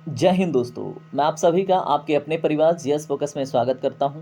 जय हिंद दोस्तों। मैं आप सभी का आपके अपने परिवार जीएस फोकस में स्वागत करता हूं।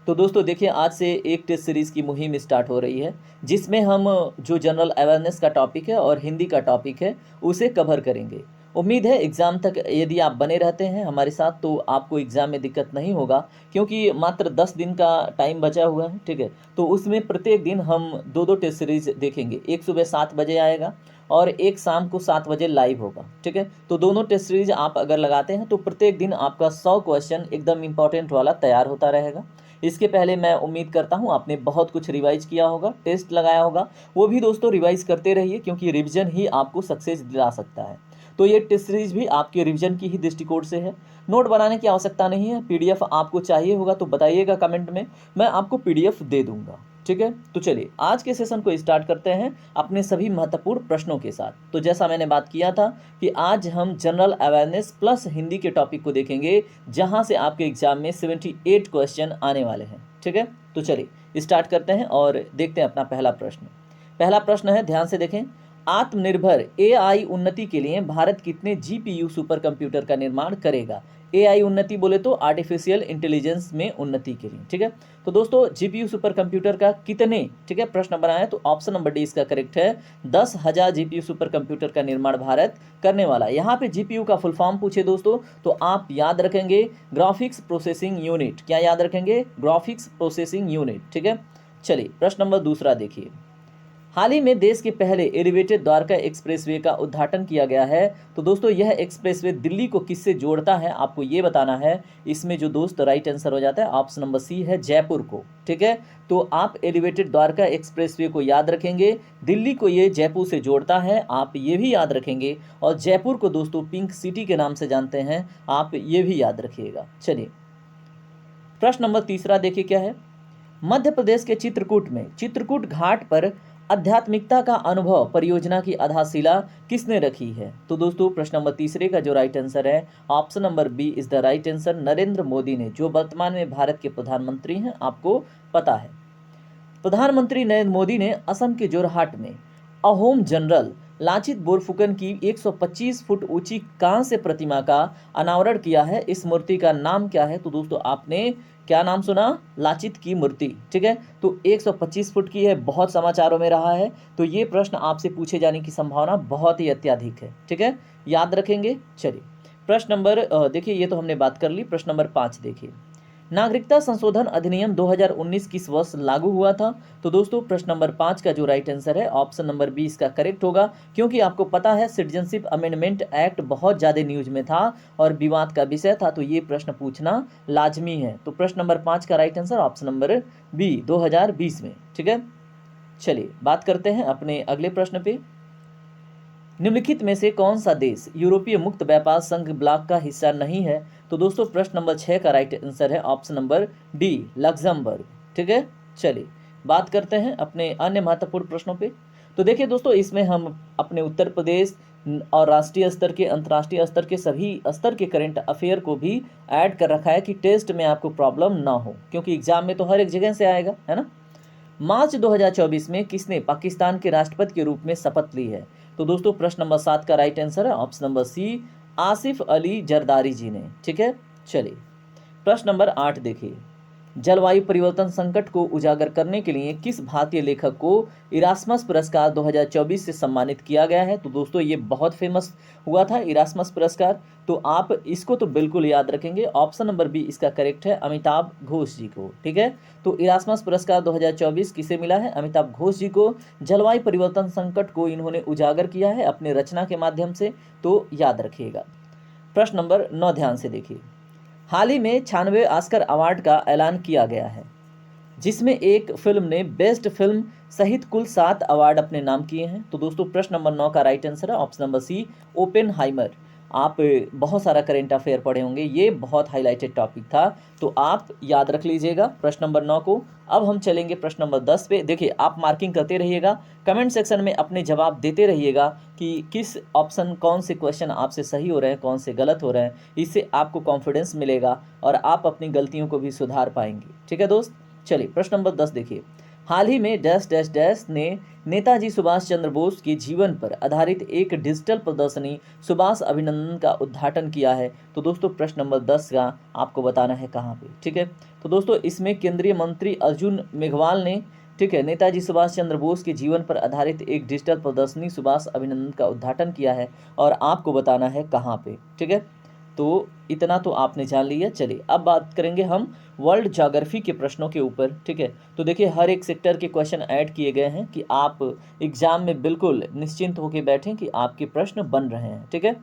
तो दोस्तों देखिए, आज से एक टेस्ट सीरीज़ की मुहिम स्टार्ट हो रही है, जिसमें हम जो जनरल अवेयरनेस का टॉपिक है और हिंदी का टॉपिक है उसे कवर करेंगे। उम्मीद है एग्ज़ाम तक यदि आप बने रहते हैं हमारे साथ तो आपको एग्ज़ाम में दिक्कत नहीं होगा, क्योंकि मात्र 10 दिन का टाइम बचा हुआ है। ठीक है, तो उसमें प्रत्येक दिन हम दो दो टेस्ट सीरीज़ देखेंगे। एक सुबह 7 बजे आएगा और एक शाम को 7 बजे लाइव होगा। ठीक है, तो दोनों टेस्ट सीरीज आप अगर लगाते हैं तो प्रत्येक दिन आपका 100 क्वेश्चन एकदम इंपॉर्टेंट वाला तैयार होता रहेगा। इसके पहले मैं उम्मीद करता हूं आपने बहुत कुछ रिवाइज किया होगा, टेस्ट लगाया होगा। वो भी दोस्तों रिवाइज करते रहिए, क्योंकि रिवीजन ही आपको सक्सेस दिला सकता है। तो ये टेस्ट सीरीज भी आपके रिवीजन की ही दृष्टिकोण से है। नोट बनाने की आवश्यकता नहीं है। पीडीएफ आपको चाहिए होगा तो बताइएगा कमेंट में, मैं आपको पीडीएफ दे दूंगा। ठीक है, तो चलिए आज के सेशन को स्टार्ट करते हैं अपने सभी महत्वपूर्ण प्रश्नों के साथ। तो जैसा मैंने बात किया था कि आज हम जनरल अवेयरनेस प्लस हिंदी के टॉपिक को देखेंगे, जहां से आपके एग्जाम में 78 क्वेश्चन आने वाले हैं। ठीक है, तो चलिए स्टार्ट करते हैं और देखते हैं अपना पहला प्रश्न। पहला प्रश्न है, ध्यान से देखें। आत्मनिर्भर एआई उन्नति के लिए भारत कितने जीपीयू सुपर कंप्यूटर का निर्माण करेगा? एआई उन्नति बोले तो आर्टिफिशियल इंटेलिजेंस में उन्नति के लिए। ठीक है, तो दोस्तों जीपीयू सुपर कंप्यूटर का कितने, ठीक है, प्रश्न बना है तो ऑप्शन नंबर डी इसका करेक्ट है। 10,000 जीपीयू सुपर कंप्यूटर का निर्माण भारत करने वाला है। यहाँ पे जीपीयू का फुल फॉर्म पूछे दोस्तों तो आप याद रखेंगे ग्राफिक्स प्रोसेसिंग यूनिट। क्या याद रखेंगे? Graphics processing unit. ठीक है, चलिए प्रश्न नंबर दूसरा देखिए। हाल ही में देश के पहले एलिवेटेड द्वारका एक्सप्रेसवे का उद्घाटन किया गया है। तो दोस्तों यह एक्सप्रेसवे दिल्ली को किससे जोड़ता है, आपको ये बताना है। इसमें जो दोस्त राइट आंसर हो जाता है ऑप्शन नंबर सी है, जयपुर को। ठीक है, तो आप एलिवेटेड द्वारका एक्सप्रेसवे को याद रखेंगे, दिल्ली को ये जयपुर से जोड़ता है, आप ये भी याद रखेंगे। और जयपुर को दोस्तों पिंक सिटी के नाम से जानते हैं, आप ये भी याद रखिएगा। चलिए प्रश्न नंबर तीसरा देखिए क्या है। मध्य प्रदेश के चित्रकूट में चित्रकूट घाट पर आध्यात्मिकता का अनुभव परियोजना की आधारशिला किसने रखी है? तो दोस्तों प्रश्न नंबर तीसरे का जो राइट आंसर है option number B is the right answer, Narendra Modi ने, जो वर्तमान में भारत के प्रधानमंत्री हैं, आपको पता है। प्रधानमंत्री नरेंद्र मोदी ने असम के जोरहाट में अहोम जनरल लाचित बोरफुकन की 125 फुट ऊंची कांस्य प्रतिमा का अनावरण किया है। इस मूर्ति का नाम क्या है? तो दोस्तों आपने क्या नाम सुना? लाचित की मूर्ति। ठीक है, तो 125 फुट की है, बहुत समाचारों में रहा है, तो ये प्रश्न आपसे पूछे जाने की संभावना बहुत ही अत्यधिक है। ठीक है, याद रखेंगे। चलिए प्रश्न नंबर देखिए, ये तो हमने बात कर ली। प्रश्न नंबर 5 देखिए। नागरिकता संशोधन अधिनियम 2019 किस वर्ष लागू हुआ था? तो दोस्तों प्रश्न नंबर 5 का जो राइट आंसर है ऑप्शन नंबर बी इसका करेक्ट होगा, क्योंकि आपको पता है सिटीजनशिप अमेंडमेंट एक्ट बहुत ज़्यादा न्यूज में था और विवाद का विषय था, तो ये प्रश्न पूछना लाजमी है। तो प्रश्न नंबर 5 का right answer option number B 2020 में। ठीक है, चलिए बात करते हैं अपने अगले प्रश्न पे। निम्नलिखित में से कौन सा देश यूरोपीय मुक्त व्यापार संघ ब्लॉक का हिस्सा नहीं है? तो दोस्तों प्रश्न नंबर 6 का राइट आंसर है ऑप्शन नंबर डी, लग्जमबर्ग। ठीक है, चलिए बात करते हैं अपने अन्य महत्वपूर्ण प्रश्नों पे। तो देखिए दोस्तों, इसमें हम अपने उत्तर प्रदेश और राष्ट्रीय स्तर के, अंतर्राष्ट्रीय स्तर के, सभी स्तर के करंट अफेयर को भी ऐड कर रखा है कि टेस्ट में आपको प्रॉब्लम ना हो, क्योंकि एग्जाम में तो हर एक जगह से आएगा, है ना। मार्च 2024 में किसने पाकिस्तान के राष्ट्रपति के रूप में शपथ ली है? तो दोस्तों प्रश्न नंबर 7 का राइट आंसर है option number C, Asif Ali Zardari ji ने। ठीक है, चलिए प्रश्न नंबर 8 देखिए। जलवायु परिवर्तन संकट को उजागर करने के लिए किस भारतीय लेखक को इरास्मस पुरस्कार 2024 से सम्मानित किया गया है? तो दोस्तों ये बहुत फेमस हुआ था इरास्मस पुरस्कार, तो आप इसको तो बिल्कुल याद रखेंगे। ऑप्शन नंबर बी इसका करेक्ट है, अमिताभ घोष जी को। ठीक है, तो इरास्मस पुरस्कार 2024 किसे मिला है? अमिताभ घोष जी को। जलवायु परिवर्तन संकट को इन्होंने उजागर किया है अपने रचना के माध्यम से, तो याद रखिएगा। प्रश्न नंबर 9 ध्यान से देखिए। हाल ही में 96 ऑस्कर अवार्ड का ऐलान किया गया है, जिसमें एक फिल्म ने बेस्ट फिल्म सहित कुल 7 अवार्ड अपने नाम किए हैं। तो दोस्तों प्रश्न नंबर 9 का राइट आंसर है ऑप्शन नंबर सी, ओपेनहाइमर। आप बहुत सारा करेंट अफेयर पढ़े होंगे, ये बहुत हाईलाइटेड टॉपिक था, तो आप याद रख लीजिएगा प्रश्न नंबर 9 को। अब हम चलेंगे प्रश्न नंबर 10 पे। देखिए आप मार्किंग करते रहिएगा, कमेंट सेक्शन में अपने जवाब देते रहिएगा कि किस ऑप्शन, कौन से क्वेश्चन आपसे सही हो रहे हैं, कौन से गलत हो रहे हैं। इससे आपको कॉन्फिडेंस मिलेगा और आप अपनी गलतियों को भी सुधार पाएंगे। ठीक है दोस्त, चलिए प्रश्न नंबर 10 देखिए। हाल ही में डैश डैश डैश ने नेताजी सुभाष चंद्र बोस के जीवन पर आधारित एक डिजिटल प्रदर्शनी सुभाष अभिनंदन का उद्घाटन किया है। तो दोस्तों प्रश्न नंबर 10 का आपको बताना है कहाँ पे, ठीक है। तो दोस्तों इसमें केंद्रीय मंत्री अर्जुन मेघवाल ने, ठीक है, नेताजी सुभाष चंद्र बोस के जीवन पर आधारित एक डिजिटल प्रदर्शनी सुभाष अभिनंदन का उद्घाटन किया है और आपको बताना है कहाँ पे, ठीक है। तो इतना तो आपने जान लिया। चलिए अब बात करेंगे हम वर्ल्ड ज्योग्राफी के प्रश्नों के ऊपर, ठीक है। तो देखिए हर एक सेक्टर के क्वेश्चन ऐड किए गए हैं कि आप एग्जाम में बिल्कुल निश्चिंत होकर बैठें कि आपके प्रश्न बन रहे हैं, ठीक है।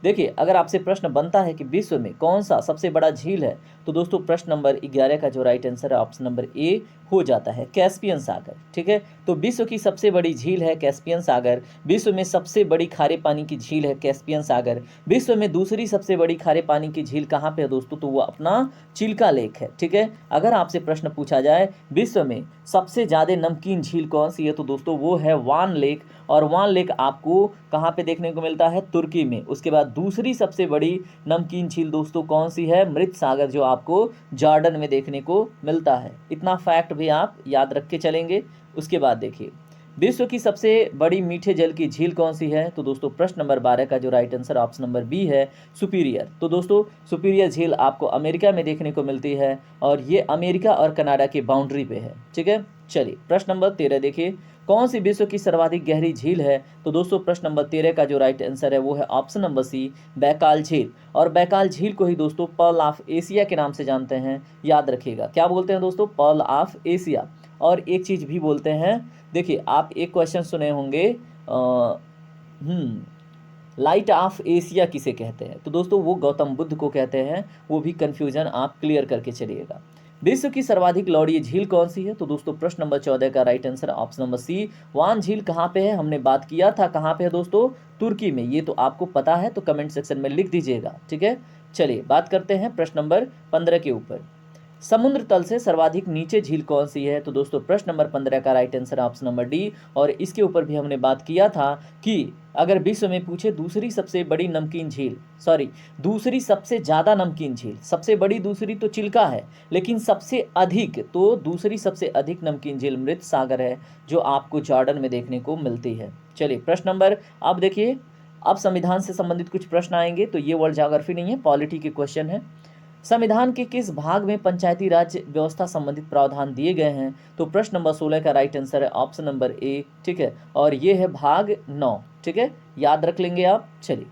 देखिए अगर आपसे प्रश्न बनता है कि विश्व में कौन सा सबसे बड़ा झील है, तो दोस्तों प्रश्न नंबर 11 का जो राइट आंसर है ऑप्शन नंबर ए हो जाता है, कैस्पियन सागर, ठीक है। तो विश्व की सबसे बड़ी झील है कैस्पियन सागर। विश्व में सबसे बड़ी खारे पानी की झील है कैस्पियन सागर। विश्व में दूसरी सबसे बड़ी खारे पानी की झील कहाँ पे है दोस्तों, तो वो अपना चिल्का लेक है, ठीक है। अगर आपसे प्रश्न पूछा जाए विश्व में सबसे ज़्यादा नमकीन झील कौन सी है, तो दोस्तों वो है वान लेक, और वान लेक आपको कहाँ पे देखने को मिलता है, तुर्की में। उसके बाद दूसरी सबसे बड़ी नमकीन झील दोस्तों कौन सी है, मृत सागर, जो आपको जॉर्डन में देखने को मिलता है। इतना फैक्ट भी आप याद रख के चलेंगे। उसके बाद देखिए विश्व की सबसे बड़ी मीठे जल की झील कौन सी है, तो दोस्तों प्रश्न नंबर 12 का जो right answer option number B है, सुपीरियर। तो दोस्तों सुपीरियर झील आपको अमेरिका में देखने को मिलती है और ये अमेरिका और कनाडा की बाउंड्री पे है, ठीक है। चलिए प्रश्न नंबर 13 देखिए, कौन सी विश्व की सर्वाधिक गहरी झील है, तो दोस्तों प्रश्न नंबर 13 का जो राइट आंसर है वो है ऑप्शन नंबर सी, बैकाल झील। और बैकाल झील को ही दोस्तों पर्ल ऑफ एशिया के नाम से जानते हैं, याद रखिएगा। क्या बोलते हैं दोस्तों, पर्ल ऑफ एशिया। और एक चीज़ भी बोलते हैं, देखिए आप एक क्वेश्चन सुने होंगे, लाइट ऑफ एशिया किसे कहते हैं, तो दोस्तों वो गौतम बुद्ध को कहते हैं। वो भी कन्फ्यूजन आप क्लियर करके चलिएगा। विश्व की सर्वाधिक लौड़ीय झील कौन सी है, तो दोस्तों प्रश्न नंबर 14 का right answer option number C, Van झील कहाँ पे है, हमने बात किया था कहाँ पे है दोस्तों, तुर्की में। ये तो आपको पता है, तो कमेंट सेक्शन में लिख दीजिएगा, ठीक है। चलिए बात करते हैं प्रश्न नंबर 15 के ऊपर, समुद्र तल से सर्वाधिक नीचे झील कौन सी है, तो दोस्तों प्रश्न नंबर 15 का right answer option number D. और इसके ऊपर भी हमने बात किया था कि अगर विश्व में पूछे दूसरी सबसे बड़ी नमकीन झील, सॉरी दूसरी सबसे ज़्यादा नमकीन झील, सबसे बड़ी दूसरी तो चिल्का है, लेकिन सबसे अधिक, तो दूसरी सबसे अधिक नमकीन झील मृत सागर है, जो आपको जॉर्डन में देखने को मिलती है। चलिए प्रश्न नंबर, अब देखिए अब संविधान से संबंधित कुछ प्रश्न आएंगे, तो ये वर्ल्ड ज्योग्राफी नहीं है, पॉलिटी के क्वेश्चन है। संविधान के किस भाग में पंचायती राज व्यवस्था संबंधित प्रावधान दिए गए हैं, तो प्रश्न नंबर 16 का राइट आंसर है ऑप्शन नंबर ए, ठीक है। और ये है भाग 9, ठीक है, याद रख लेंगे आप। चलिए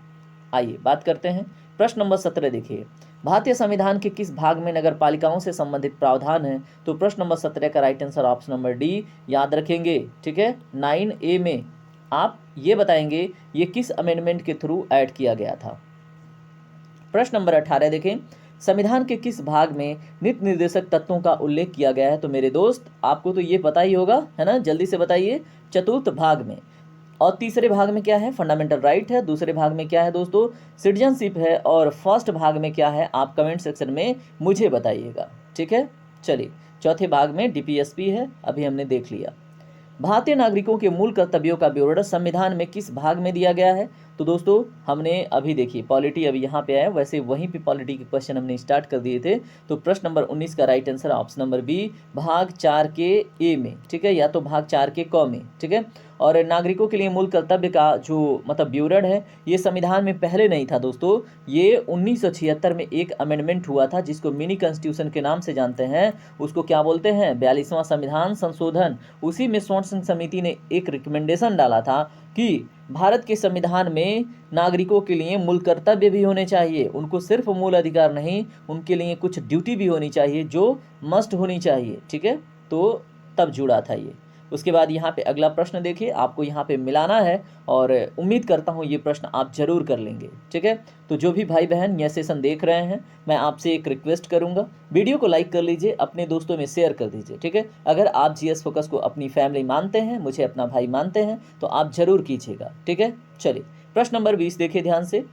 आइए बात करते हैं प्रश्न नंबर 17 देखिए, भारतीय संविधान के किस भाग में नगर पालिकाओं से संबंधित प्रावधान है, तो प्रश्न नंबर 17 का right answer option number D, याद रखेंगे, ठीक है। 9A में आप ये बताएंगे ये किस अमेंडमेंट के थ्रू ऐड किया गया था। प्रश्न नंबर 18 देखें, संविधान के किस भाग में नीति निर्देशक तत्वों का उल्लेख किया गया है, तो मेरे दोस्त आपको तो ये पता ही होगा, है ना, जल्दी से बताइए, चतुर्थ भाग में। और तीसरे भाग में क्या है, फंडामेंटल राइट है। दूसरे भाग में क्या है दोस्तों, सिटीजनशिप है। और फर्स्ट भाग में क्या है, आप कमेंट सेक्शन में मुझे बताइएगा, ठीक है। चलिए चौथे भाग में डीपीएसपी है, अभी हमने देख लिया। भारतीय नागरिकों के मूल कर्तव्यों का विवरण संविधान में किस भाग में दिया गया है, तो दोस्तों हमने अभी देखिए पॉलिटी अभी यहाँ पे आया, वैसे वहीं पे पॉलिटी के क्वेश्चन हमने स्टार्ट कर दिए थे। तो प्रश्न नंबर 19 का right answer option number B, भाग 4 के ए में, ठीक है, या तो भाग 4 के क में, ठीक है। और नागरिकों के लिए मूल कर्तव्य का जो मतलब विवरण है, ये संविधान में पहले नहीं था दोस्तों, ये 1976 में एक अमेंडमेंट हुआ था, जिसको मिनी कॉन्स्टिट्यूशन के नाम से जानते हैं। उसको क्या बोलते हैं, 42वां संविधान संशोधन। उसी में स्वर्ण सिंह समिति ने एक रिकमेंडेशन डाला था कि भारत के संविधान में नागरिकों के लिए मूल कर्तव्य भी होने चाहिए, उनको सिर्फ मूल अधिकार नहीं, उनके लिए कुछ ड्यूटी भी होनी चाहिए जो मस्ट होनी चाहिए, ठीक है। तो तब जुड़ा था ये। उसके बाद यहाँ पे अगला प्रश्न देखिए, आपको यहाँ पे मिलाना है और उम्मीद करता हूँ ये प्रश्न आप जरूर कर लेंगे, ठीक है। तो जो भी भाई बहन यह सेशन देख रहे हैं, मैं आपसे एक रिक्वेस्ट करूँगा, वीडियो को लाइक कर लीजिए, अपने दोस्तों में शेयर कर दीजिए, ठीक है। अगर आप जीएस फोकस को अपनी फैमिली मानते हैं, मुझे अपना भाई मानते हैं, तो आप जरूर कीजिएगा, ठीक है। चलिए प्रश्न नंबर 20 देखिए ध्यान से,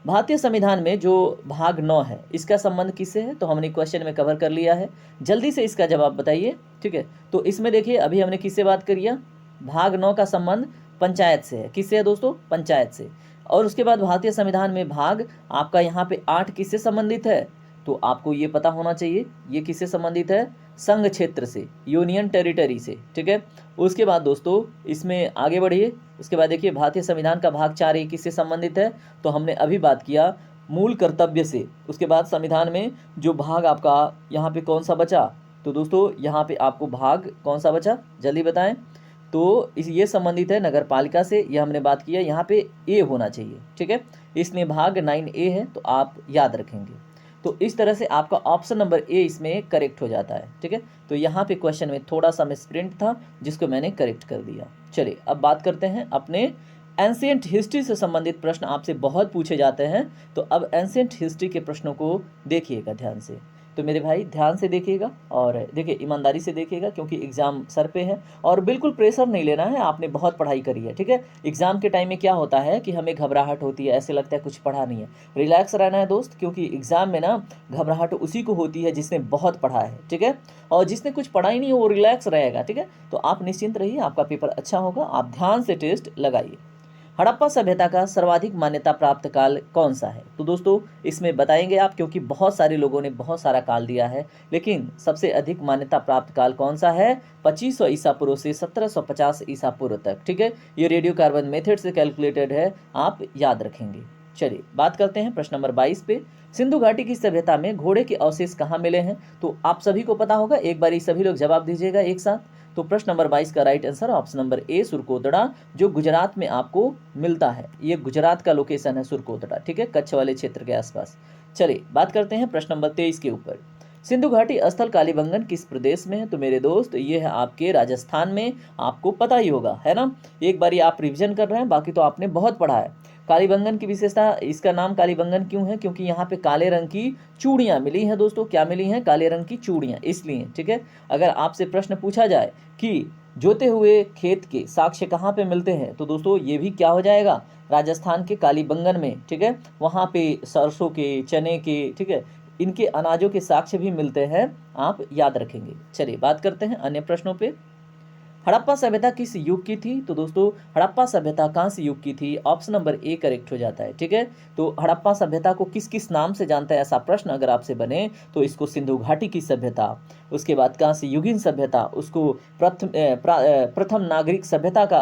भारतीय संविधान में जो भाग 9 है, इसका संबंध किससे है, तो हमने क्वेश्चन में कवर कर लिया है, जल्दी से इसका जवाब बताइए, ठीक है। तो इसमें देखिए अभी हमने किससे बात करी है, भाग 9 का संबंध पंचायत से है। किससे है दोस्तों, पंचायत से। और उसके बाद भारतीय संविधान में भाग आपका यहाँ पे 8 किससे संबंधित है, तो आपको ये पता होना चाहिए ये किससे संबंधित है, संघ क्षेत्र से, यूनियन टेरिटरी से, ठीक है। उसके बाद दोस्तों इसमें आगे बढ़िए, उसके बाद देखिए भारतीय संविधान का भाग 4 ये किससे संबंधित है, तो हमने अभी बात किया मूल कर्तव्य से। उसके बाद संविधान में जो भाग आपका यहाँ पे कौन सा बचा, तो दोस्तों यहाँ पे आपको भाग कौन सा बचा जल्दी बताएं, तो ये संबंधित है नगर पालिका से, ये हमने बात किया, यहाँ पे ए होना चाहिए, ठीक है, इसलिए भाग 9A है, तो आप याद रखेंगे। तो इस तरह से आपका ऑप्शन नंबर ए इसमें करेक्ट हो जाता है, ठीक है। तो यहाँ पे क्वेश्चन में थोड़ा सा मिसप्रिंट था जिसको मैंने करेक्ट कर दिया। चलिए अब बात करते हैं अपने एंशिएंट हिस्ट्री से संबंधित प्रश्न आपसे बहुत पूछे जाते हैं, तो अब एंशिएंट हिस्ट्री के प्रश्नों को देखिएगा ध्यान से। तो मेरे भाई ध्यान से देखिएगा और देखिए ईमानदारी से देखिएगा, क्योंकि एग्ज़ाम सर पे है और बिल्कुल प्रेशर नहीं लेना है, आपने बहुत पढ़ाई करी है, ठीक है। एग्ज़ाम के टाइम में क्या होता है कि हमें घबराहट होती है, ऐसे लगता है कुछ पढ़ा नहीं है, रिलैक्स रहना है दोस्त, क्योंकि एग्ज़ाम में ना घबराहट उसी को होती है जिसने बहुत पढ़ा है, ठीक है, और जिसने कुछ पढ़ा ही नहीं है वो रिलैक्स रहेगा, ठीक है। तो आप निश्चिंत रहिए, आपका पेपर अच्छा होगा, आप ध्यान से टेस्ट लगाइए। हड़प्पा सभ्यता का सर्वाधिक मान्यता प्राप्त काल कौन सा है, तो दोस्तों इसमें बताएंगे आप, क्योंकि बहुत सारे लोगों ने बहुत सारा काल दिया है, लेकिन सबसे अधिक मान्यता प्राप्त काल कौन सा है, 2500 ईसा पूर्व से 1750 ईसा पूर्व तक, ठीक है। ये रेडियो कार्बन मेथड से कैलकुलेटेड है, आप याद रखेंगे। चलिए बात करते हैं प्रश्न नंबर 22 पे। सिंधु घाटी की सभ्यता में घोड़े के अवशेष कहाँ मिले हैं, तो आप सभी को पता होगा, एक बार सभी लोग जवाब दीजिएगा एक साथ। तो प्रश्न नंबर 22 का right answer option number A Surkotada, जो गुजरात में आपको मिलता है, ये गुजरात का लोकेशन है सुरकोतड़ा, ठीक है, कच्छ वाले क्षेत्र के आसपास। चलिए बात करते हैं प्रश्न नंबर 23 के ऊपर। सिंधु घाटी स्थल कालीबंगन किस प्रदेश में है, तो मेरे दोस्त ये है आपके राजस्थान में, आपको पता ही होगा, है ना। एक बार आप रिवीजन कर रहे हैं, बाकी तो आपने बहुत पढ़ा है। कालीबंगन की विशेषता, इसका नाम कालीबंगन क्यों है, क्योंकि यहाँ पे काले रंग की चूड़ियाँ मिली हैं दोस्तों, क्या मिली हैं, काले रंग की चूड़ियाँ, इसलिए, ठीक है। अगर आपसे प्रश्न पूछा जाए कि जोते हुए खेत के साक्ष्य कहाँ पे मिलते हैं, तो दोस्तों ये भी क्या हो जाएगा, राजस्थान के कालीबंगन में, ठीक है, वहाँ पे सरसों के, चने के, ठीक है, इनके अनाजों के साक्ष्य भी मिलते हैं, आप याद रखेंगे। चलिए बात करते हैं अन्य प्रश्नों पे। हड़प्पा सभ्यता किस युग की थी, तो दोस्तों हड़प्पा सभ्यता कांस्य युग की थी, ऑप्शन नंबर ए करेक्ट हो जाता है, ठीक है। तो हड़प्पा सभ्यता को किस किस नाम से जानता है, ऐसा प्रश्न अगर आपसे बने तो इसको सिंधु घाटी की सभ्यता, उसके बाद कांस्य युगीन सभ्यता, उसको प्रथम नागरिक सभ्यता का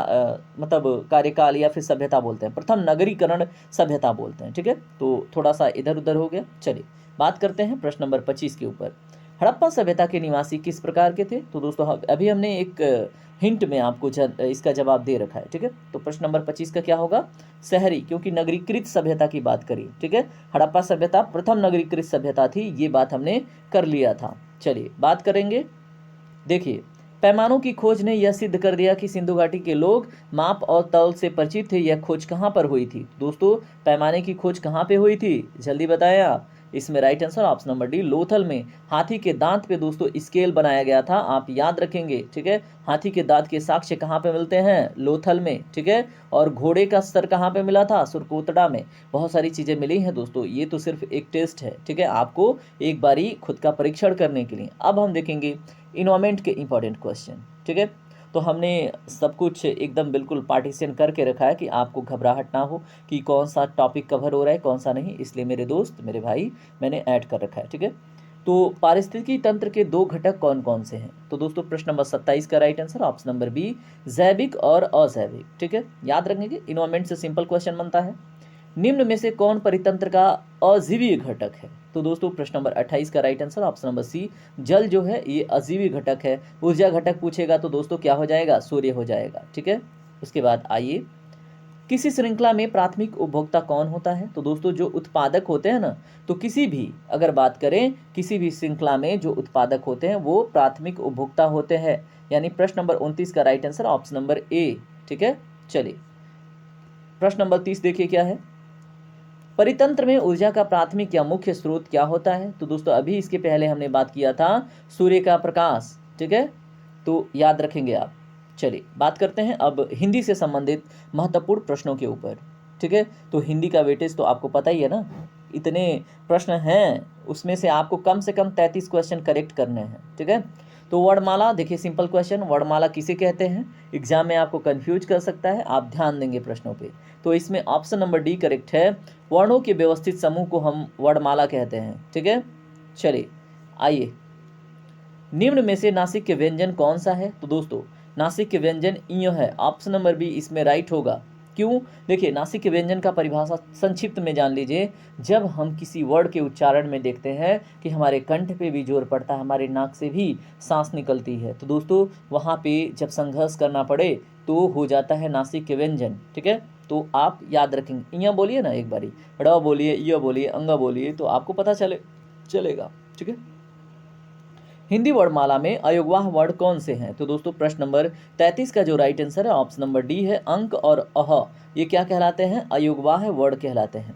मतलब कार्यकाल या फिर सभ्यता बोलते हैं, प्रथम नगरीकरण सभ्यता बोलते हैं, ठीक है। तो थोड़ा सा इधर उधर हो गया। चलिए बात करते हैं प्रश्न नंबर 25 के ऊपर। हड़प्पा सभ्यता के निवासी किस प्रकार के थे, तो दोस्तों अभी हमने एक हिंट में आपको इसका जवाब दे रखा है, ठीक है। तो प्रश्न नंबर 25 का क्या होगा, शहरी, क्योंकि नगरीकृत सभ्यता की बात करी, ठीक है। हड़प्पा सभ्यता प्रथम नगरीकृत सभ्यता थी, ये बात हमने कर लिया था। चलिए बात करेंगे, देखिए पैमानों की खोज ने यह सिद्ध कर दिया कि सिंधु घाटी के लोग माप और तौल से परिचित थे। यह खोज कहाँ पर हुई थी दोस्तों, पैमाने की खोज कहाँ पे हुई थी, जल्दी बताएं आप। इसमें right answer option number D Lothal में, हाथी के दांत पे दोस्तों स्केल बनाया गया था, आप याद रखेंगे, ठीक है। हाथी के दांत के साक्ष्य कहाँ पे मिलते हैं, लोथल में, ठीक है। और घोड़े का स्तर कहाँ पे मिला था, सुरकोतड़ा में। बहुत सारी चीज़ें मिली हैं दोस्तों, ये तो सिर्फ एक टेस्ट है, ठीक है, आपको एक बारी खुद का परीक्षण करने के लिए। अब हम देखेंगे इन्वायरमेंट के इंपॉर्टेंट क्वेश्चन, ठीक है। तो हमने सब कुछ एकदम बिल्कुल पार्टीशन करके रखा है कि आपको घबराहट ना हो कि कौन सा टॉपिक कवर हो रहा है कौन सा नहीं, इसलिए मेरे दोस्त मेरे भाई मैंने ऐड कर रखा है, ठीक है। तो पारिस्थितिकी तंत्र के दो घटक कौन कौन से हैं, तो दोस्तों प्रश्न नंबर 27 का right answer option number B जैविक और अजैविक, ठीक है, याद रखेंगे। इन्वायरमेंट से सिंपल क्वेश्चन बनता है। निम्न में से कौन परितंत्र का अजीवी घटक है, तो दोस्तों प्रश्न नंबर 28 का right answer option number C जल जो है ये अजीवी घटक है। ऊर्जा घटक पूछेगा तो दोस्तों क्या हो जाएगा, सूर्य हो जाएगा, ठीक है। उसके बाद आइए, किसी श्रृंखला में प्राथमिक उपभोक्ता कौन होता है, तो दोस्तों जो उत्पादक होते हैं ना, तो किसी भी अगर बात करें किसी भी श्रृंखला में जो उत्पादक होते हैं वो प्राथमिक उपभोक्ता होते हैं, यानी प्रश्न नंबर 29 का राइट आंसर ऑप्शन नंबर ए, ठीक है। चलिए प्रश्न नंबर 30 देखिए क्या है, परितंत्र में ऊर्जा का प्राथमिक या मुख्य स्रोत क्या होता है, तो दोस्तों अभी इसके पहले हमने बात किया था सूर्य का प्रकाश, ठीक है, तो याद रखेंगे आप। चलिए बात करते हैं अब हिंदी से संबंधित महत्वपूर्ण प्रश्नों के ऊपर, ठीक है। तो हिंदी का वेटेज तो आपको पता ही है ना, इतने प्रश्न हैं उसमें से आपको कम से कम 33 क्वेश्चन करेक्ट करने हैं, ठीक है। तो वर्णमाला देखिए, सिंपल क्वेश्चन, वर्णमाला किसे कहते हैं, एग्जाम में आपको कंफ्यूज कर सकता है, आप ध्यान देंगे प्रश्नों पे। तो इसमें ऑप्शन नंबर डी करेक्ट है, वर्णों के व्यवस्थित समूह को हम वर्णमाला कहते हैं, ठीक है। चलिए आइए, निम्न में से नासिक के व्यंजन कौन सा है? तो दोस्तों नासिक के व्यंजन इयो है, ऑप्शन नंबर बी इसमें राइट होगा। क्यों? देखिए, नासिक के व्यंजन का परिभाषा संक्षिप्त में जान लीजिए। जब हम किसी वर्ड के उच्चारण में देखते हैं कि हमारे कंठ पे भी जोर पड़ता है, हमारे नाक से भी सांस निकलती है, तो दोस्तों वहाँ पे जब संघर्ष करना पड़े तो हो जाता है नासिक के व्यंजन। ठीक है, तो आप याद रखेंगे। इया बोलिए ना एक बारी, ड़ बोलिए, य बोलिए, अंगा बोलिए, तो आपको पता चलेगा। ठीक है, हिंदी वर्णमाला में अयोगवाह वर्ण कौन से हैं? तो दोस्तों प्रश्न नंबर 33 का जो राइट आंसर है ऑप्शन नंबर डी है। अंक और अह ये क्या कहलाते हैं? अयोगवाह वर्ण कहलाते हैं।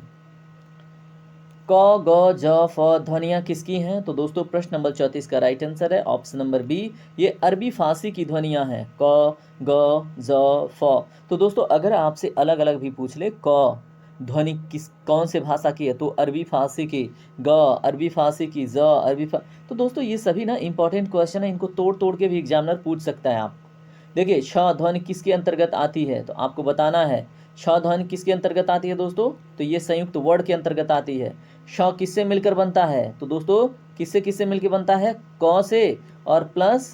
क ग ज फ ध्वनियाँ किसकी हैं? तो दोस्तों प्रश्न नंबर 34 का राइट आंसर है ऑप्शन नंबर बी, ये अरबी फारसी की ध्वनियाँ हैं। क ग ज फ। तो दोस्तों अगर आपसे अलग अलग भी पूछ ले, क ध्वनि कौन से भाषा की है? तो अरबी फारसी की। ग अरबी फारसी की। ज तो दोस्तों ये सभी ना इंपॉर्टेंट क्वेश्चन है, इनको तोड़ तोड़ के भी एग्जामिनर पूछ सकता है आप। देखिए, श ध्वनि किसके अंतर्गत आती है? तो आपको बताना है श ध्वनि किसके अंतर्गत आती है दोस्तों? तो ये संयुक्त वर्ण के अंतर्गत आती है। श किससे मिलकर बनता है? तो दोस्तों किससे किससे मिलकर बनता है? क से और प्लस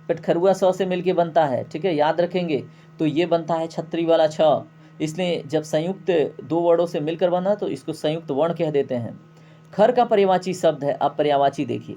पेटखरुआ स से मिलकर बनता है। ठीक है, याद रखेंगे। तो ये बनता है छतरी वाला छ। इसलिए जब संयुक्त दो वर्णों से मिलकर बना तो इसको संयुक्त वर्ण कह देते हैं। खर का पर्यायवाची शब्द है। अब पर्यायवाची देखिए,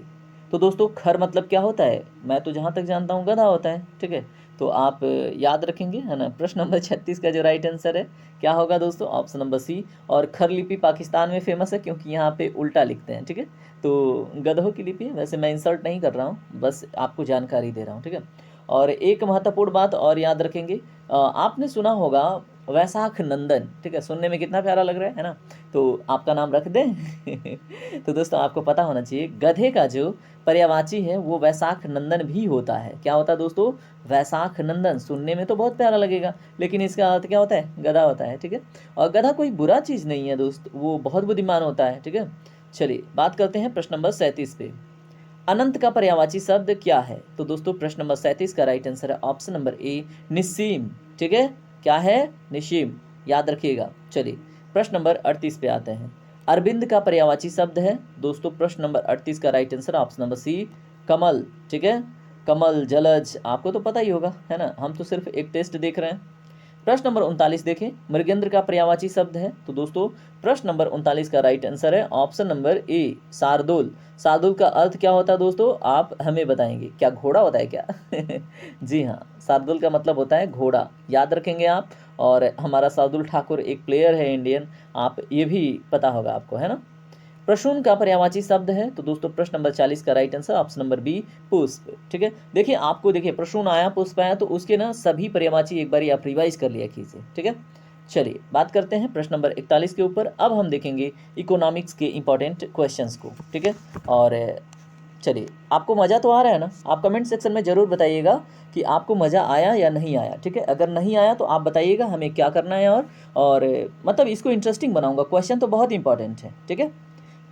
तो दोस्तों खर मतलब क्या होता है? मैं तो जहाँ तक जानता हूँ गधा होता है। ठीक है, तो आप याद रखेंगे, है ना। प्रश्न नंबर 36 का जो राइट आंसर है क्या होगा दोस्तों? Option number C. और खर लिपि पाकिस्तान में फेमस है क्योंकि यहाँ पे उल्टा लिखते हैं। ठीक है, तो गधों की लिपि है। वैसे मैं इंसल्ट नहीं कर रहा हूँ, बस आपको जानकारी दे रहा हूँ। ठीक है, और एक महत्वपूर्ण बात और याद रखेंगे, आपने सुना होगा वैशाख नंदन। ठीक है, सुनने में कितना प्यारा लग रहा है ना। तो आपका नाम रख दें तो दोस्तों आपको पता होना चाहिए गधे का जो पर्यायवाची है वो वैशाख नंदन भी होता है। क्या होता है दोस्तों? वैशाख नंदन। सुनने में तो बहुत प्यारा लगेगा, लेकिन इसका अर्थ क्या होता है? गधा होता है। ठीक है, और गधा कोई बुरा चीज़ नहीं है दोस्त, वो बहुत बुद्धिमान होता है। ठीक है, चलिए बात करते हैं प्रश्न नंबर 37 पे। अनंत का पर्यायवाची शब्द क्या है? तो दोस्तों प्रश्न नंबर 37 का राइट आंसर है ऑप्शन नंबर ए, निस्सीम। ठीक है, क्या है? निस्सीम, याद रखिएगा। चलिए प्रश्न नंबर 38 पे आते हैं। अरविंद का पर्यायवाची शब्द है दोस्तों प्रश्न नंबर 38 का right answer option number C, कमल। ठीक है, कमल, जलज, आपको तो पता ही होगा, है ना। हम तो सिर्फ एक टेस्ट देख रहे हैं। प्रश्न नंबर 39 देखें, मृगेंद्र का पर्यायवाची शब्द है। तो दोस्तों प्रश्न नंबर 39 का राइट आंसर है ऑप्शन नंबर ए, शार्दुल। शार्दुल का अर्थ क्या होता है दोस्तों? आप हमें बताएंगे। क्या घोड़ा होता है क्या? जी हाँ, शार्दुल का मतलब होता है घोड़ा, याद रखेंगे आप। और हमारा शार्दुल ठाकुर एक प्लेयर है इंडियन, आप ये भी पता होगा आपको, है ना। प्रसून का पर्यायवाची शब्द है। तो दोस्तों प्रश्न नंबर 40 का right answer option number B, पुष्प। ठीक है, देखिए आपको, देखिए प्रसून आया, पुष्प आया, तो उसके ना सभी पर्यायवाची एक बार आप रिवाइज कर लिया कीजिए। ठीक है, चलिए बात करते हैं प्रश्न नंबर 41 के ऊपर। अब हम देखेंगे इकोनॉमिक्स के इंपॉर्टेंट क्वेश्चंस को। ठीक है, और चलिए आपको मज़ा तो आ रहा है ना? आप कमेंट सेक्शन में ज़रूर बताइएगा कि आपको मज़ा आया या नहीं आया। ठीक है, अगर नहीं आया तो आप बताइएगा हमें क्या करना है, और मतलब इसको इंटरेस्टिंग बनाऊंगा। क्वेश्चन तो बहुत इंपॉर्टेंट है। ठीक है,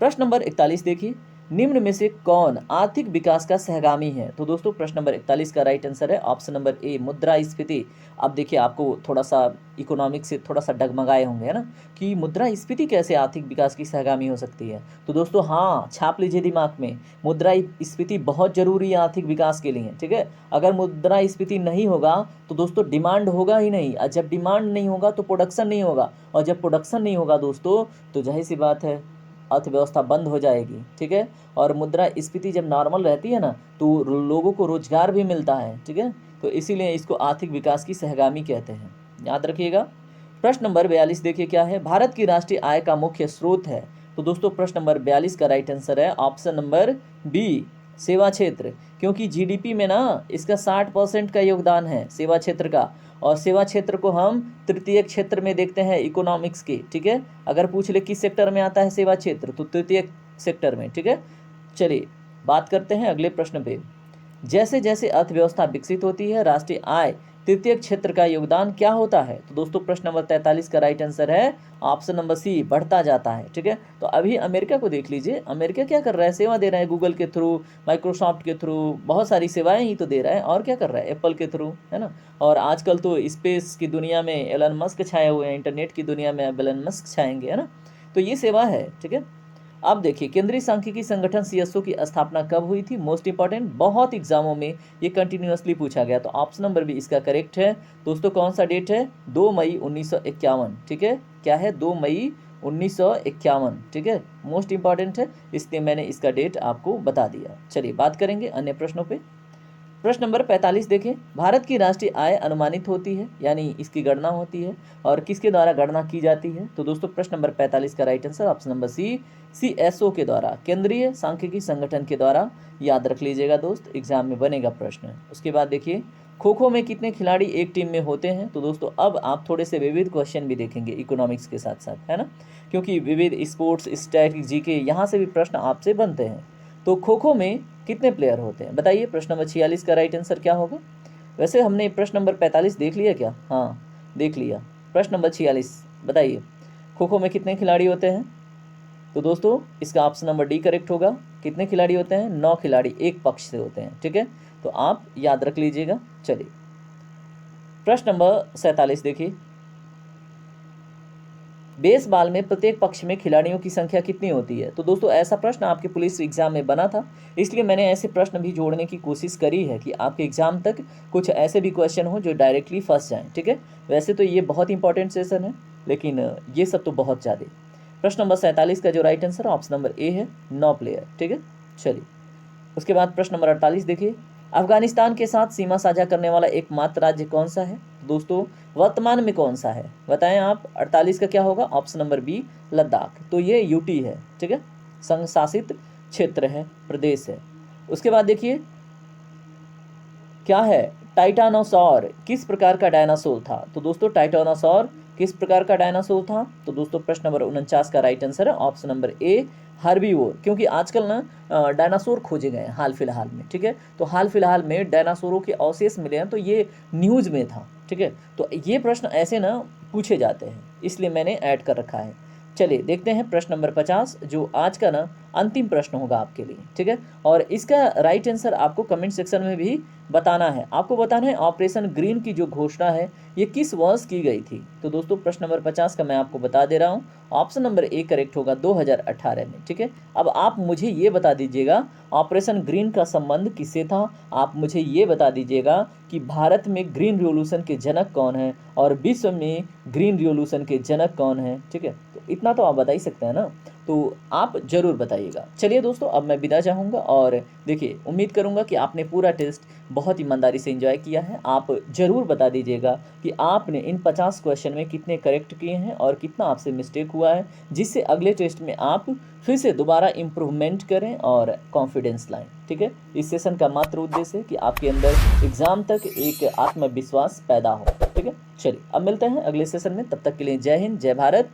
प्रश्न नंबर 41 देखिए, निम्न में से कौन आर्थिक विकास का सहगामी है? तो दोस्तों प्रश्न नंबर 41 का राइट आंसर है ऑप्शन नंबर ए, मुद्रास्फीति। अब देखिए आपको थोड़ा सा इकोनॉमिक्स से थोड़ा सा डगमगाए होंगे, है ना, कि मुद्रास्फीति कैसे आर्थिक विकास की सहगामी हो सकती है। तो दोस्तों हाँ, छाप लीजिए दिमाग में, मुद्रास्फीति बहुत जरूरी है आर्थिक विकास के लिए। ठीक है, अगर मुद्रास्फीति नहीं होगा तो दोस्तों डिमांड होगा ही नहीं, और जब डिमांड नहीं होगा तो प्रोडक्शन नहीं होगा, और जब प्रोडक्शन नहीं होगा दोस्तों तो जाहिर सी बात है अर्थव्यवस्था बंद हो जाएगी। ठीक है, और मुद्रास्फीति जब नॉर्मल रहती है ना तो लोगों को रोजगार भी मिलता है। ठीक है, तो इसीलिए इसको आर्थिक विकास की सहगामी कहते हैं, याद रखिएगा। प्रश्न नंबर 42 देखिए क्या है, भारत की राष्ट्रीय आय का मुख्य स्रोत है। तो दोस्तों प्रश्न नंबर 42 का राइट आंसर है ऑप्शन नंबर बी, सेवा क्षेत्र। क्योंकि जीडीपी में ना इसका 60% का योगदान है सेवा क्षेत्र का, और सेवा क्षेत्र को हम तृतीय क्षेत्र में देखते हैं इकोनॉमिक्स के। ठीक है, अगर पूछ ले किस सेक्टर में आता है सेवा क्षेत्र, तो तृतीय सेक्टर में। ठीक है, चलिए बात करते हैं अगले प्रश्न पे। जैसे जैसे अर्थव्यवस्था विकसित होती है राष्ट्रीय आय तृतीय क्षेत्र का योगदान क्या होता है? तो दोस्तों प्रश्न नंबर 43 का राइट आंसर है ऑप्शन नंबर सी, बढ़ता जाता है। ठीक है, तो अभी अमेरिका को देख लीजिए, अमेरिका क्या कर रहा है? सेवा दे रहा है गूगल के थ्रू, माइक्रोसॉफ्ट के थ्रू, बहुत सारी सेवाएं ही तो दे रहा है, और क्या कर रहा है? एप्पल के थ्रू, है ना। और आजकल तो स्पेस की दुनिया में एलन मस्क छाए हुए हैं, इंटरनेट की दुनिया में अब एलन मस्क छाएंगे, है ना। तो ये सेवा है। ठीक है, अब देखिए केंद्रीय सांख्यिकी संगठन सीएसओ की स्थापना कब हुई थी, मोस्ट इंपॉर्टेंट, बहुत एग्जामों में ये कंटिन्यूअसली पूछा गया, तो ऑप्शन नंबर बी इसका करेक्ट है। दोस्तों कौन सा डेट है, 2 मई 1951, ठीक है, क्या है, 2 मई 1951, ठीक है, मोस्ट इंपॉर्टेंट है, इसलिए मैंने इसका डेट आपको बता दिया। चलिए बात करेंगे अन्य प्रश्नों पे। प्रश्न नंबर 45 देखें, भारत की राष्ट्रीय आय अनुमानित होती है, यानी इसकी गणना होती है, और किसके द्वारा गणना की जाती है, तो दोस्तों प्रश्न नंबर 45 का right answer option number C, CSO के द्वारा, केंद्रीय सांख्यिकी संगठन के द्वारा। याद रख लीजिएगा दोस्त, एग्जाम में बनेगा प्रश्न। उसके बाद देखिए खो खो में कितने खिलाड़ी एक टीम में होते हैं, तो दोस्तों अब आप थोड़े से विविध क्वेश्चन भी देखेंगे इकोनॉमिक्स के साथ साथ, है ना, क्योंकि विविध स्पोर्ट्स, स्ट्रैटेजी के यहाँ से भी प्रश्न आपसे बनते हैं। तो खो खो में कितने प्लेयर होते हैं, बताइए। प्रश्न नंबर 46 का राइट आंसर क्या होगा। वैसे हमने प्रश्न नंबर 45 देख लिया क्या, हाँ देख लिया। प्रश्न नंबर 46 बताइए, खो खो में कितने खिलाड़ी होते हैं, तो दोस्तों इसका ऑप्शन नंबर डी करेक्ट होगा। कितने खिलाड़ी होते हैं, 9 खिलाड़ी एक पक्ष से होते हैं, ठीक है, तो आप याद रख लीजिएगा। चलिए प्रश्न नंबर 47 देखिए, बेसबॉल में प्रत्येक पक्ष में खिलाड़ियों की संख्या कितनी होती है, तो दोस्तों ऐसा प्रश्न आपके पुलिस एग्जाम में बना था, इसलिए मैंने ऐसे प्रश्न भी जोड़ने की कोशिश करी है कि आपके एग्जाम तक कुछ ऐसे भी क्वेश्चन हो जो डायरेक्टली फंस जाएं, ठीक है। वैसे तो ये बहुत इंपॉर्टेंट सेशन है, लेकिन ये सब तो बहुत ज़्यादा। प्रश्न नंबर 47 का जो राइट आंसर ऑप्शन नंबर ए है, 9 प्लेयर, ठीक है। चलिए उसके बाद प्रश्न नंबर 48 देखिए, अफगानिस्तान के साथ सीमा साझा करने वाला एकमात्र राज्य कौन सा है, दोस्तों वर्तमान में कौन सा है, बताएं आप। 48 का क्या होगा, ऑप्शन नंबर बी, लद्दाख, तो ये यूटी है, ठीक है, संघ शासित क्षेत्र है, प्रदेश है। उसके बाद देखिए क्या है, टाइटानोसॉर किस प्रकार का डायनासोर था, तो दोस्तों टाइटानोसॉर किस प्रकार का डायनासोर था, तो दोस्तों प्रश्न नंबर 49 का राइट आंसर है ऑप्शन नंबर ए, हार्बीवोर, क्योंकि आजकल ना डायनासोर खोजे गए हैं हाल फिलहाल में, ठीक है, तो हाल फिलहाल में डायनासोरों के अवशेष मिले हैं, तो ये न्यूज़ में था, ठीक है, तो ये प्रश्न ऐसे ना पूछे जाते हैं, इसलिए मैंने ऐड कर रखा है। चलिए देखते हैं प्रश्न नंबर 50, जो आज का ना अंतिम प्रश्न होगा आपके लिए, ठीक है, और इसका राइट आंसर आपको कमेंट सेक्शन में भी बताना है। आपको बताना है ऑपरेशन ग्रीन की जो घोषणा है ये किस वर्ष की गई थी, तो दोस्तों प्रश्न नंबर 50 का मैं आपको बता दे रहा हूँ, ऑप्शन नंबर ए करेक्ट होगा 2018 में, ठीक है। अब आप मुझे ये बता दीजिएगा ऑपरेशन ग्रीन का संबंध किससे था, आप मुझे ये बता दीजिएगा कि भारत में ग्रीन रिवॉल्यूशन के जनक कौन है और विश्व में ग्रीन रिवॉल्यूशन के जनक कौन है, ठीक है, तो इतना तो आप बता ही सकते हैं ना, तो आप जरूर बताइएगा। चलिए दोस्तों अब मैं विदा चाहूँगा, और देखिए उम्मीद करूँगा कि आपने पूरा टेस्ट बहुत ईमानदारी से एंजॉय किया है। आप जरूर बता दीजिएगा कि आपने इन 50 क्वेश्चन में कितने करेक्ट किए हैं और कितना आपसे मिस्टेक हुआ है, जिससे अगले टेस्ट में आप फिर से दोबारा इम्प्रूवमेंट करें और कॉन्फिडेंस लाएं, ठीक है। इस सेशन का मात्र उद्देश्य है कि आपके अंदर एग्जाम तक एक आत्मविश्वास पैदा हो, ठीक है। चलिए अब मिलते हैं अगले सेशन में, तब तक के लिए जय हिंद, जय भारत,